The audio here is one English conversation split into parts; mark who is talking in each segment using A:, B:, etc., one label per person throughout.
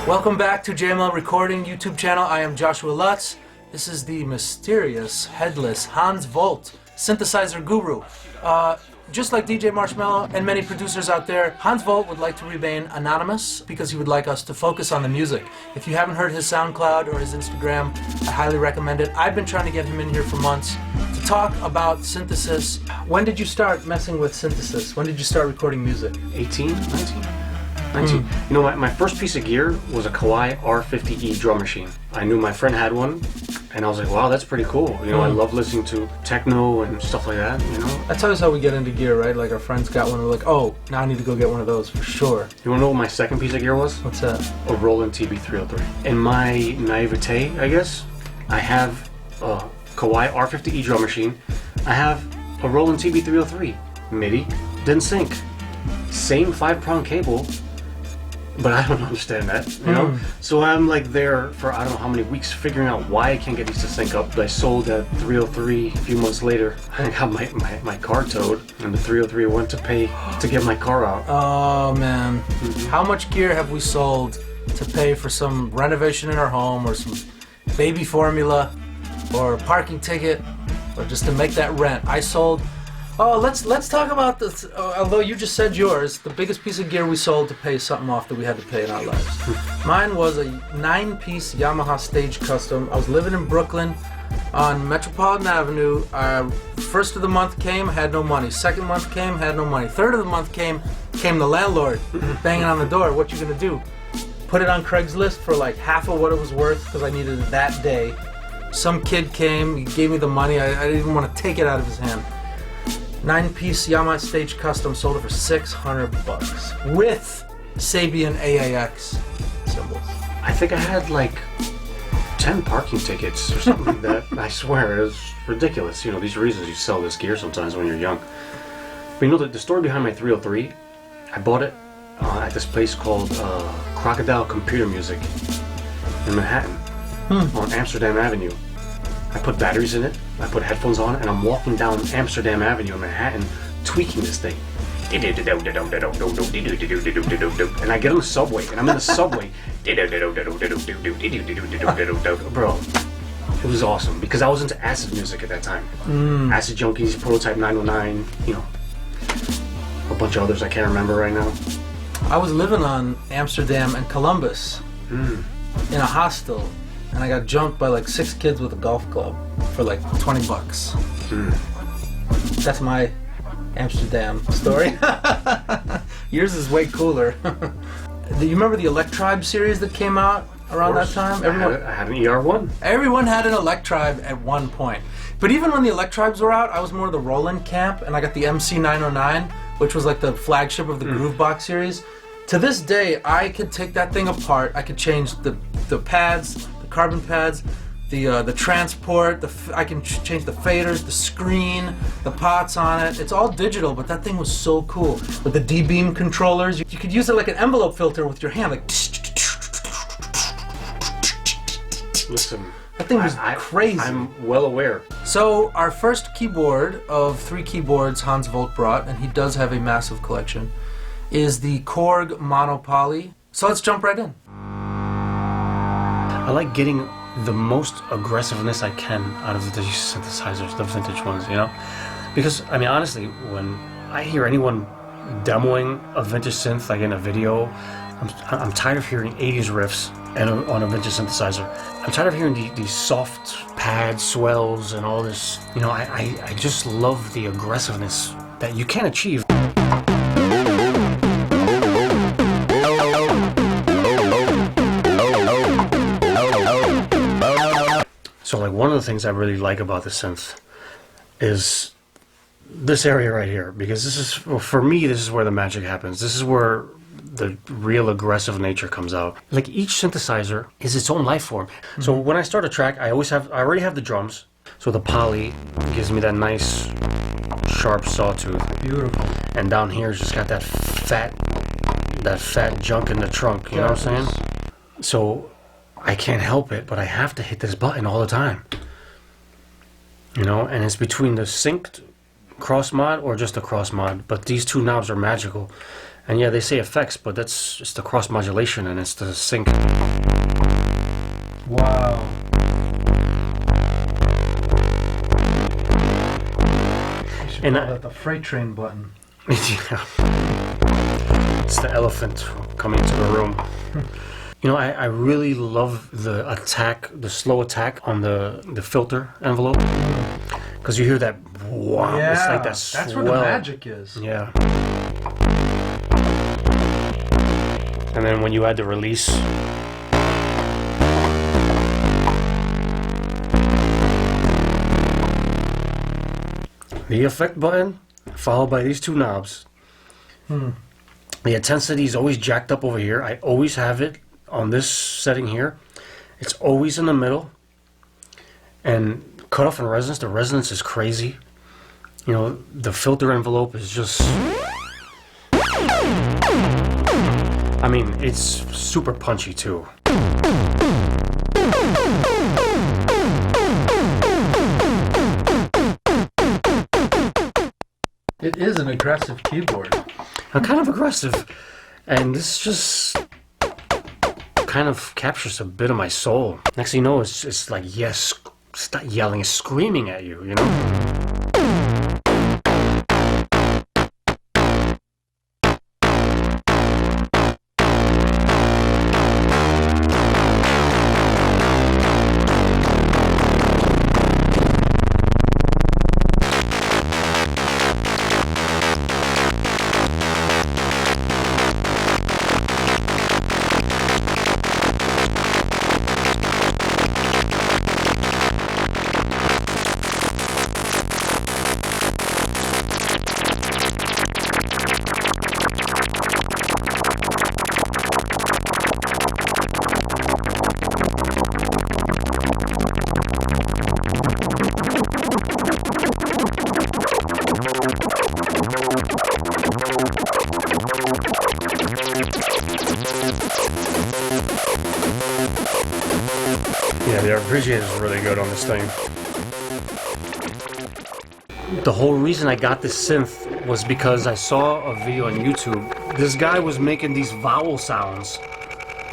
A: Welcome back to JML Recording YouTube channel. I am Joshua Lutz. This is the mysterious, headless HanzVolt, synthesizer guru. Just like DJ Marshmello and many producers out there, HanzVolt would like to remain anonymous because he would like us to focus on the music. If you haven't heard his SoundCloud or his Instagram, I highly recommend it. I've been trying to get him in here for months to talk about synthesis. When did you start messing with synthesis? When did you start recording music?
B: 18? 19? You know, my first piece of gear was a Kawai R50E drum machine. I knew my friend had one, and I was like, wow, that's pretty cool. You know, I love listening to techno and stuff like that, you know?
A: That's always how we get into gear, right? Like our friends got one, we're like, oh, now I need to go get one of those for sure.
B: You wanna know what my second piece of gear was?
A: What's that?
B: A Roland TB303. In my naivete, I guess, I have a Kawai R50E drum machine. I have a Roland TB303. MIDI, didn't sync. Same 5-prong cable, but I don't understand that, you know? So I'm like there for I don't know how many weeks figuring out why I can't get these to sync up. But I sold that 303 a few months later. I got my car towed, and the 303 went to pay to get my car out.
A: Oh man, how much gear have we sold to pay for some renovation in our home, or some baby formula, or a parking ticket, or just to make that rent? I sold. Oh, let's talk about this. Although you just said yours, the biggest piece of gear we sold to pay something off that we had to pay in our lives. Mine was a 9-piece Yamaha stage custom. I was living in Brooklyn on Metropolitan Avenue. First of the month came, had no money. Second month came, had no money. Third of the month came the landlord banging on the door. What you gonna do? Put it on Craigslist for like half of what it was worth because I needed it that day. Some kid came, he gave me the money. I didn't even want to take it out of his hand. 9-piece Yamaha stage custom, sold it for $600 with Sabian AAX symbols.
B: I think I had like 10 parking tickets or something like that. I swear, it was ridiculous. You know, these reasons you sell this gear sometimes when you're young. But you know, the story behind my 303, I bought it at this place called Crocodile Computer Music in Manhattan on Amsterdam Avenue. I put batteries in it, I put headphones on, and I'm walking down Amsterdam Avenue in Manhattan tweaking this thing. And I get on the subway, and I'm in the subway. Bro, it was awesome, because I was into acid music at that time. Acid Junkies, Prototype 909, you know, a bunch of others I can't remember right now.
A: I was living on Amsterdam and Columbus in a hostel. And I got jumped by like 6 kids with a golf club for like $20. That's my Amsterdam story. Yours is way cooler. Do you remember the Electribe series that came out around that time?
B: I had an ER1.
A: Everyone had an Electribe at one point. But even when the Electribes were out, I was more of the Roland camp, and I got the MC909, which was like the flagship of the Groovebox series. To this day, I could take that thing apart. I could change the pads, carbon pads, the transport, I can change the faders, the screen, the pots on it. It's all digital, but that thing was so cool. With the D-beam controllers, you could use it like an envelope filter with your hand, like.
B: Listen,
A: that thing was crazy.
B: I'm well aware.
A: So our first keyboard of 3 keyboards HanzVolt brought, and he does have a massive collection, is the Korg Mono Poly. So let's jump right in.
B: I like getting the most aggressiveness I can out of the synthesizers, the vintage ones, you know? Because, I mean, honestly, when I hear anyone demoing a vintage synth, like in a video, I'm tired of hearing 80s riffs on a vintage synthesizer. I'm tired of hearing these soft pad swells and all this, you know, I just love the aggressiveness that you can achieve. So like one of the things I really like about the synth is this area right here, because this is, well, for me, this is where the magic happens. This is where the real aggressive nature comes out. Like each synthesizer is its own life form. So when I start a track, I already have the drums. So the poly gives me that nice sharp sawtooth.
A: Beautiful.
B: And down here it's just got that fat junk in the trunk, you know what I'm saying? So I can't help it, but I have to hit this button all the time. You know, and it's between the synced cross mod or just a cross mod, but these two knobs are magical. And yeah, they say effects, but that's just the cross modulation and it's the sync.
A: Wow. You should
B: And
A: call that the freight train button.
B: Yeah. It's the elephant coming to the room. You know, I really love the attack, the slow attack on the filter envelope. Because you hear that, wow,
A: Yeah,
B: it's like that swell.
A: that's where the magic is.
B: Yeah. And then when you add the release. The effect button, followed by these two knobs. The intensity is always jacked up over here. I always have it on this setting here. It's always in the middle. And cutoff and resonance, the resonance is crazy. You know, the filter envelope is just... I mean, it's super punchy too.
A: It is an aggressive keyboard.
B: I'm kind of aggressive. And this just kind of captures a bit of my soul. Next thing you know, it's like, yes, start yelling, screaming at you, you know? Yeah, the arpeggiator is really good on this thing. The whole reason I got this synth was because I saw a video on YouTube. This guy was making these vowel sounds.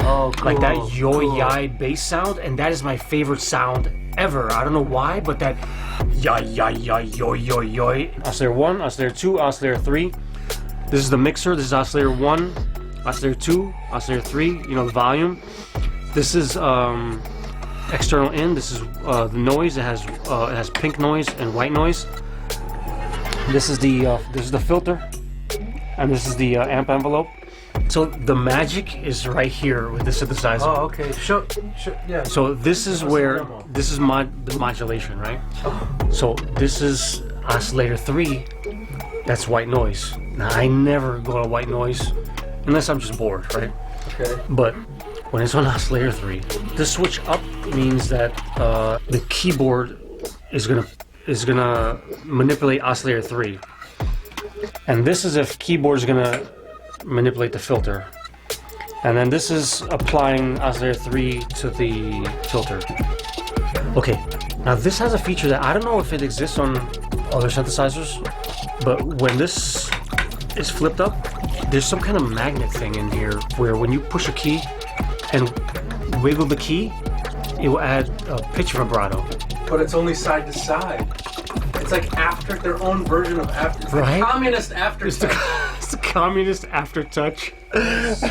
A: Oh, cool.
B: Like that yo-yai bass sound, and that is my favorite sound ever. I don't know why, but that ya-ya-ya, yo-yo-yo. Oscillator 1, Oscillator 2, Oscillator 3. This is the mixer. This is Oscillator 1, Oscillator 2, Oscillator 3, you know, the volume. This is external in. This is the noise. It has pink noise and white noise. This is the filter, and this is the amp envelope. So the magic is right here with the synthesizer.
A: Oh, okay. Yeah.
B: So this is where this is the modulation, right? So this is oscillator 3. That's white noise. Now I never go to white noise unless I'm just bored, right?
A: Okay.
B: But when it's on oscillator 3, the switch up means that the keyboard is gonna manipulate oscillator 3, and this is if keyboard is gonna manipulate the filter, and then this is applying oscillator 3 to the filter. Okay, now this has a feature that I don't know if it exists on other synthesizers, but when this is flipped up, there's some kind of magnet thing in here where when you push a key and wiggle the key, it will add a pitch vibrato.
A: But it's only side to side. It's like after their own version of after.
B: Right?
A: The communist aftertouch.
B: It's the communist aftertouch.
A: So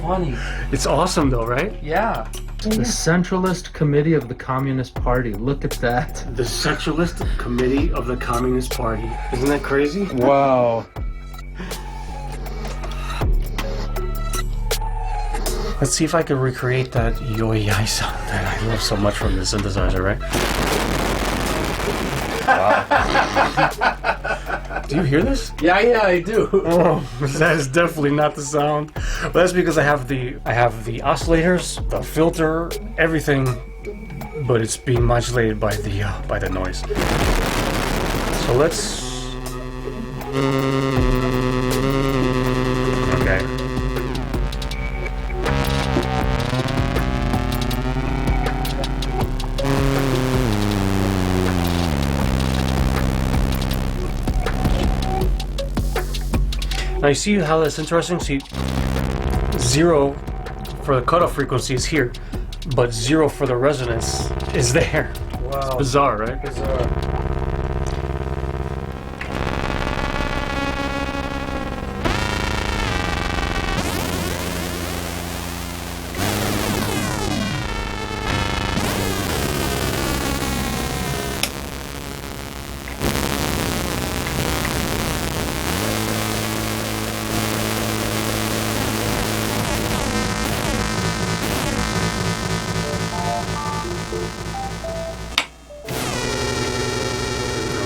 A: funny.
B: It's awesome though, right?
A: Yeah. The Centralist Committee of the Communist Party. Look at that.
B: The Centralist Committee of the Communist Party. Isn't that crazy?
A: Wow.
B: Let's see if I can recreate that yo-yai sound that I love so much from the synthesizer, right? Wow. Do you hear this?
A: Yeah, I do.
B: Oh, that is definitely not the sound. But that's because I have the oscillators, the filter, everything, but it's being modulated by the noise. So let's. Okay. Now you see how that's interesting? See, 0 for the cutoff frequency is here, but 0 for the resonance is there.
A: Wow.
B: It's bizarre, right?
A: Bizarre.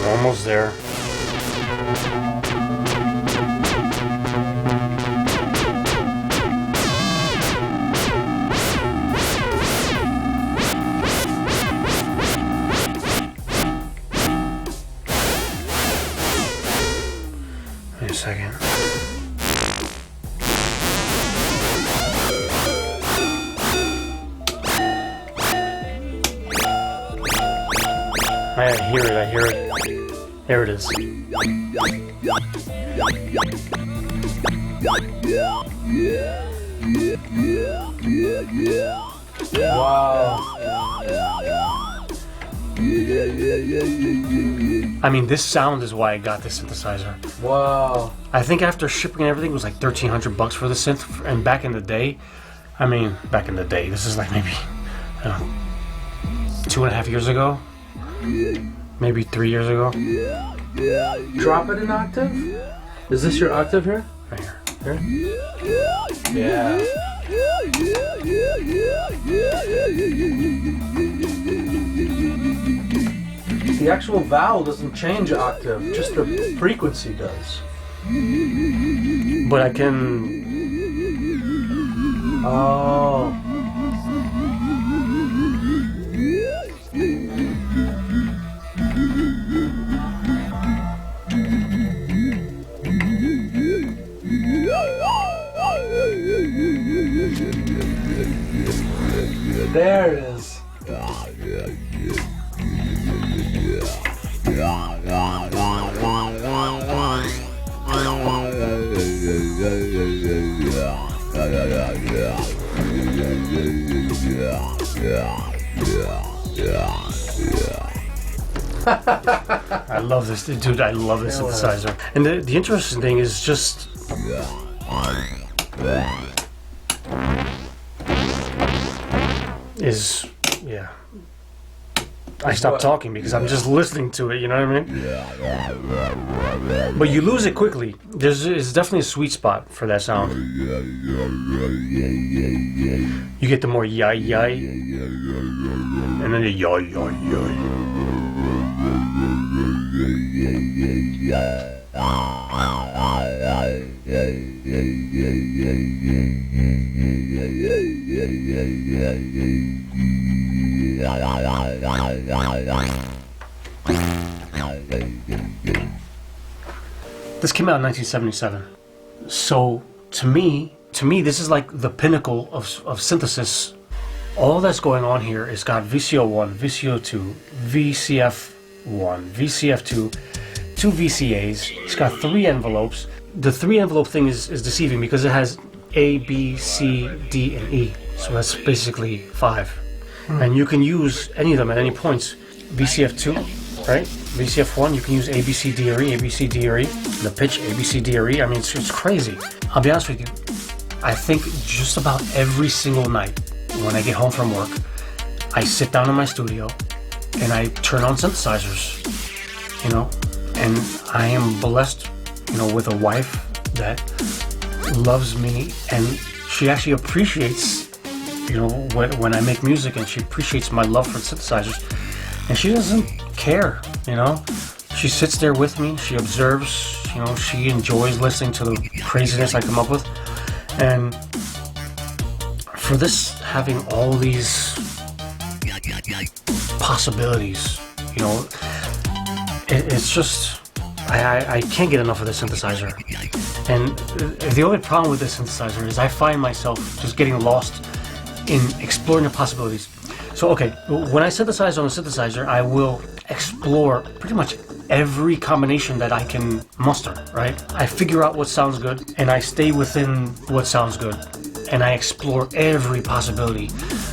B: Almost there. Wait a second. I hear it, I hear it. There it is.
A: Wow.
B: I mean, this sound is why I got this synthesizer.
A: Wow.
B: I think after shipping and everything, it was like $1,300 for the synth. And back in the day, this is like maybe, I don't know, 2.5 years ago? Maybe 3 years ago?
A: Drop it an octave? Is this your octave here?
B: Right here.
A: Yeah. The actual vowel doesn't change octave, just the frequency does.
B: But I can...
A: Oh. There it is.
B: I love this, dude. I love this synthesizer. And the interesting thing is just... yeah. I stopped talking because I'm just listening to it, you know what I mean? But you lose it quickly. It's definitely a sweet spot for that sound. You get the more yai yai, and then the yai yai This came out in 1977. So to me, this is like the pinnacle of synthesis. All that's going on here is got VCO1, VCO2, VCF1, VCF2, 2 VCAs. It's got 3 envelopes. The 3 envelope thing is deceiving because it has A, B, C, D, and E. So that's basically 5. And you can use any of them at any points. VCF2, right? VCF1, you can use A, B, C, D, or E, A, B, C, D, or E. The pitch, A, B, C, D, or E. I mean, it's crazy. I'll be honest with you. I think just about every single night when I get home from work, I sit down in my studio and I turn on synthesizers, you know, and I am blessed, you know, with a wife that loves me, and she actually appreciates, you know, when I make music, and she appreciates my love for synthesizers, and she doesn't care, you know. She sits there with me, she observes, you know, she enjoys listening to the craziness I come up with, and for this having all these possibilities, you know, it's just, I can't get enough of this synthesizer. And the only problem with this synthesizer is I find myself just getting lost in exploring the possibilities. So okay, when I synthesize on a synthesizer, I will explore pretty much every combination that I can muster, right? I figure out what sounds good, and I stay within what sounds good, and I explore every possibility,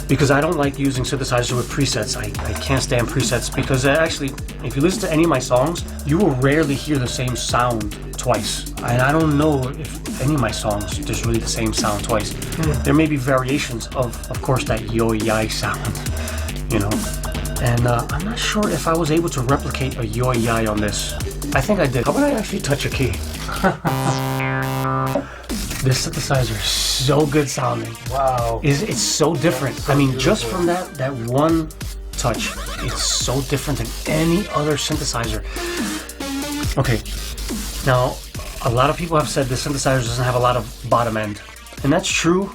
B: because I don't like using synthesizers with presets. I can't stand presets, because actually, if you listen to any of my songs, you will rarely hear the same sound twice. And I don't know if any of my songs there's really the same sound twice. There may be variations of course, that yo-yai sound, you know. And I'm not sure if I was able to replicate a yo-yai on this. I think I did. How about I actually touch a key? This synthesizer is so good sounding.
A: Wow.
B: It's so different. I mean, just from that one touch, it's so different than any other synthesizer. Okay, now a lot of people have said this synthesizer doesn't have a lot of bottom end, and that's true,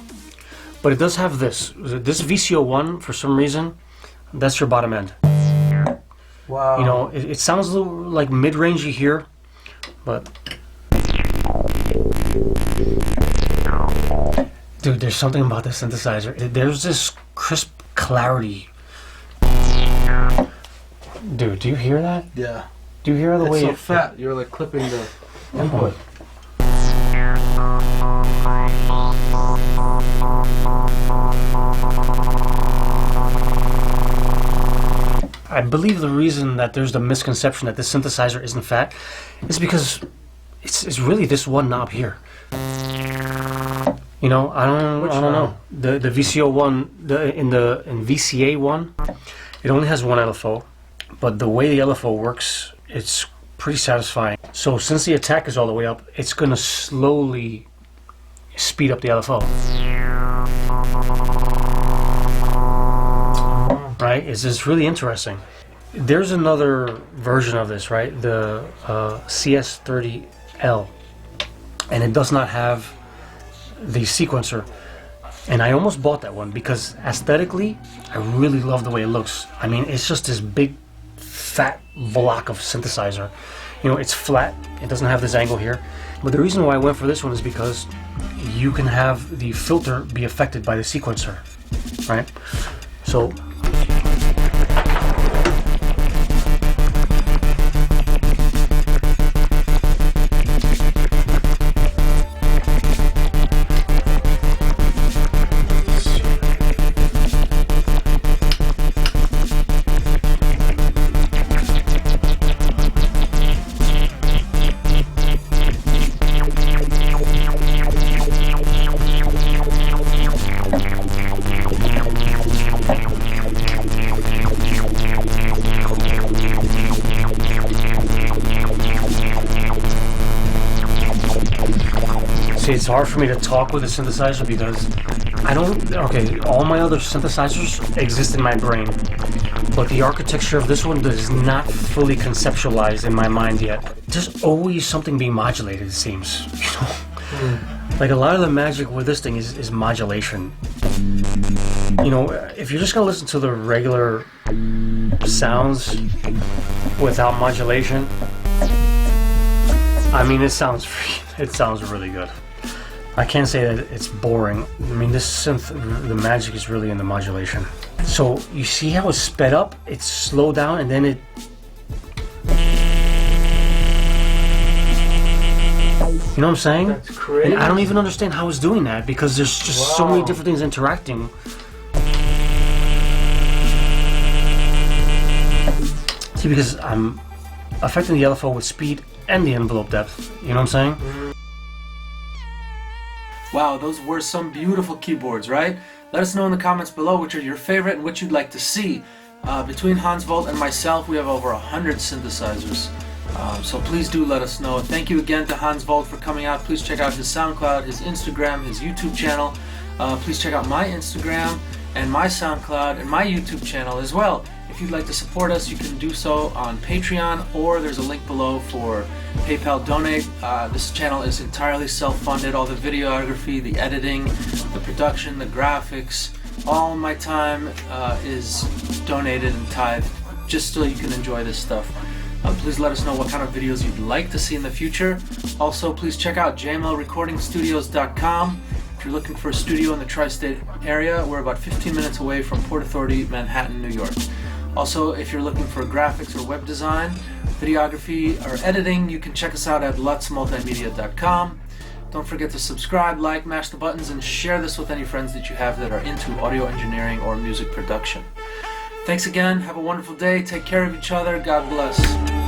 B: but it does have this VCO1 for some reason. That's your bottom end.
A: Wow.
B: You know, it sounds a little like mid-rangey here, but dude, there's something about this synthesizer. There's this crisp clarity. Dude, do you hear that?
A: Yeah.
B: Do you hear the way
A: it's so fat? You're like clipping the input. I believe the reason that there's the misconception that this synthesizer isn't fat is because it's really this one knob here. You know, I don't know. The VCO1, in VCA1, it only has one LFO, but the way the LFO works, it's pretty satisfying. So since the attack is all the way up, it's gonna slowly speed up the LFO. Right? It's really interesting. There's another version of this, right? The CS30L, and it does not have the sequencer. And I almost bought that one because aesthetically, I really love the way it looks. I mean, it's just this big, fat block of synthesizer. You know, it's flat. It doesn't have this angle here. But the reason why I went for this one is because you can have the filter be affected by the sequencer, right? So it's hard for me to talk with a synthesizer because I don't, okay, all my other synthesizers exist in my brain, but the architecture of this one does not fully conceptualize in my mind yet. There's always something being modulated, it seems, you know? Like a lot of the magic with this thing is modulation. You know, if you're just gonna listen to the regular sounds without modulation, I mean, it sounds really good. I can't say that it's boring. I mean, this synth, the magic is really in the modulation. So you see how it's sped up, it's slowed down, and then it... You know what I'm saying? That's crazy.
B: And I don't even understand how it's doing that because there's just so many different things interacting. See, because I'm affecting the LFO with speed and the envelope depth. You know what I'm saying?
A: Wow, those were some beautiful keyboards, right? Let us know in the comments below which are your favorite and what you'd like to see. Between HanzVolt and myself, we have over 100 synthesizers. So please do let us know. Thank you again to HanzVolt for coming out. Please check out his SoundCloud, his Instagram, his YouTube channel. Please check out my Instagram and my SoundCloud and my YouTube channel as well. If you'd like to support us, you can do so on Patreon, or there's a link below for PayPal Donate. This channel is entirely self-funded. All the videography, the editing, the production, the graphics, all my time is donated and tithed just so you can enjoy this stuff. Please let us know what kind of videos you'd like to see in the future. Also, please check out jmlrecordingstudios.com. If you're looking for a studio in the tri-state area, we're about 15 minutes away from Port Authority, Manhattan, New York. Also, if you're looking for graphics or web design, videography, or editing, you can check us out at lutzmultimedia.com. Don't forget to subscribe, like, mash the buttons, and share this with any friends that you have that are into audio engineering or music production. Thanks again. Have a wonderful day. Take care of each other. God bless.